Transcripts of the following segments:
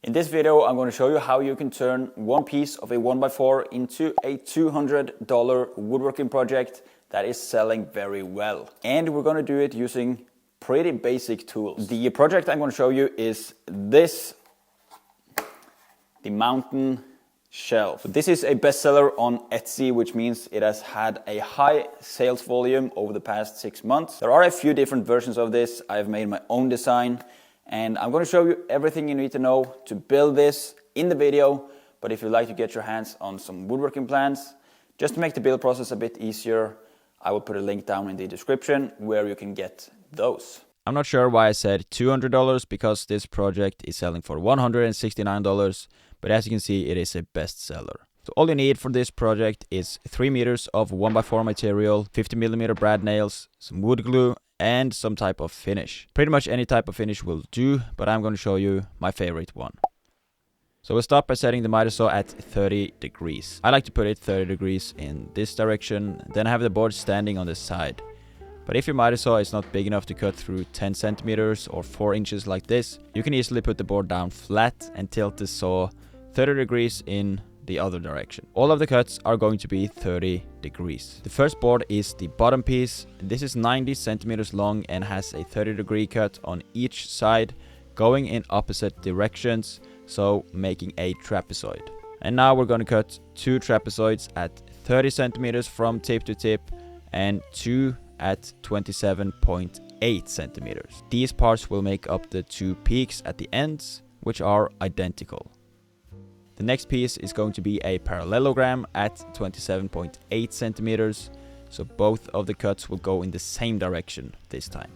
In this video, I'm going to show you how you can turn one piece of a 1x4 into a $200 woodworking project that is selling very well. And we're going to do it using pretty basic tools. The project I'm going to show you is this, the mountain shelf. So this is a bestseller on Etsy, which means it has had a high sales volume over the past 6 months. There are a few different versions of this. I've made my own design. And I'm going to show you everything you need to know to build this in the video. But if you'd like to get your hands on some woodworking plans, just to make the build process a bit easier, I will put a link down in the description where you can get those. I'm not sure why I said $200 because this project is selling for $169, but as you can see, it is a bestseller. So all you need for this project is 3 meters of 1x4 material, 50mm brad nails, some wood glue, and some type of finish. Pretty much any type of finish will do, but I'm going to show you my favorite one. So we'll start by setting the miter saw at 30 degrees. I like to put it 30 degrees in this direction, then I have the board standing on the side. But if your miter saw is not big enough to cut through 10 centimeters or 4 inches like this, you can easily put the board down flat and tilt the saw 30 degrees in the other direction. All of the cuts are going to be 30 degrees. The first board is the bottom piece. This is 90 centimeters long and has a 30-degree cut on each side going in opposite directions, so making a trapezoid. And now we're going to cut 2 trapezoids at 30 centimeters from tip to tip and 2 at 27.8 centimeters. These parts will make up the 2 peaks at the ends, which are identical. The next piece is going to be a parallelogram at 27.8 centimeters, so both of the cuts will go in the same direction this time.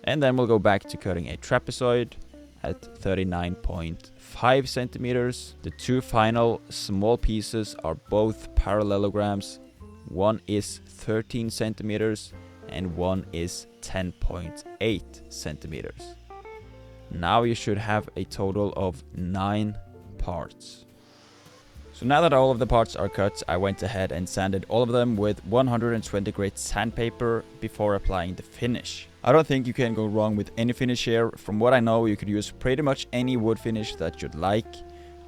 And then we'll go back to cutting a trapezoid at 39.5 centimeters. The 2 final small pieces are both parallelograms. One is 13 centimeters and one is 10.8 centimeters. Now you should have a total of 9 parts. So now that all of the parts are cut, I went ahead and sanded all of them with 120 grit sandpaper before applying the finish. I don't think you can go wrong with any finish here. From what I know, you could use pretty much any wood finish that you'd like.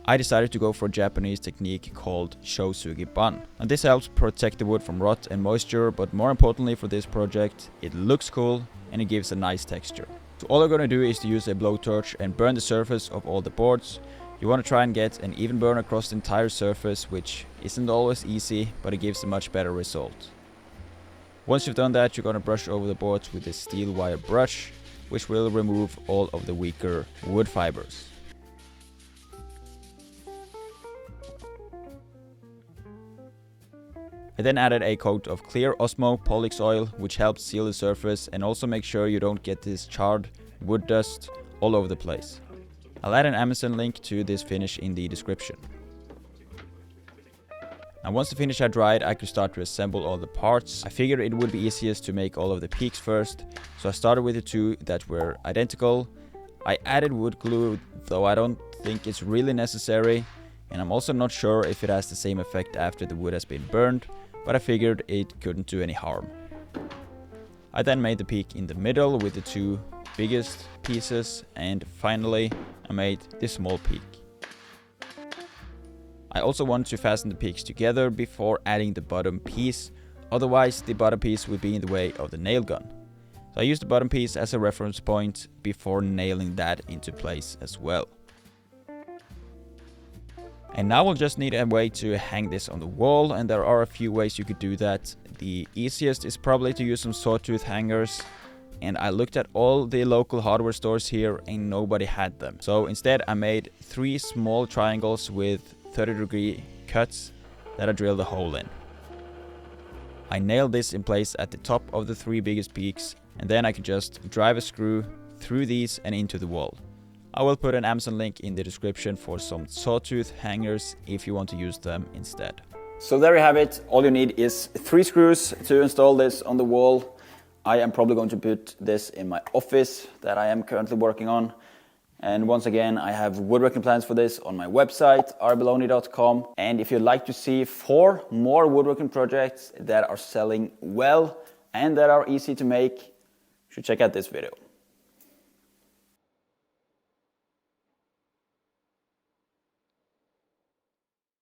I decided to go for a Japanese technique called shosugi-ban. And this helps protect the wood from rot and moisture, but more importantly for this project, it looks cool and it gives a nice texture. So all you're going to do is to use a blowtorch and burn the surface of all the boards. You want to try and get an even burn across the entire surface, which isn't always easy, but it gives a much better result. Once you've done that, you're going to brush over the boards with a steel wire brush, which will remove all of the weaker wood fibers. I then added a coat of clear Osmo Polix oil, which helps seal the surface and also make sure you don't get this charred wood dust all over the place. I'll add an Amazon link to this finish in the description. Now once the finish had dried, I could start to assemble all the parts. I figured it would be easiest to make all of the peaks first, so I started with the 2 that were identical. I added wood glue, though I don't think it's really necessary, and I'm also not sure if it has the same effect after the wood has been burned, but I figured it couldn't do any harm. I then made the peak in the middle with the 2 biggest pieces, and finally I made this small peak. I also wanted to fasten the peaks together before adding the bottom piece, otherwise the bottom piece would be in the way of the nail gun. So I used the bottom piece as a reference point before nailing that into place as well. And now we'll just need a way to hang this on the wall, and there are a few ways you could do that. The easiest is probably to use some sawtooth hangers, and I looked at all the local hardware stores here and nobody had them. So instead I made 3 small triangles with 30-degree cuts that I drilled a hole in. I nailed this in place at the top of the 3 biggest peaks, and then I could just drive a screw through these and into the wall. I will put an Amazon link in the description for some sawtooth hangers if you want to use them instead. So there you have it. All you need is 3 screws to install this on the wall. I am probably going to put this in my office that I am currently working on. And once again, I have woodworking plans for this on my website, rbeloni.com. And if you'd like to see 4 more woodworking projects that are selling well and that are easy to make, you should check out this video.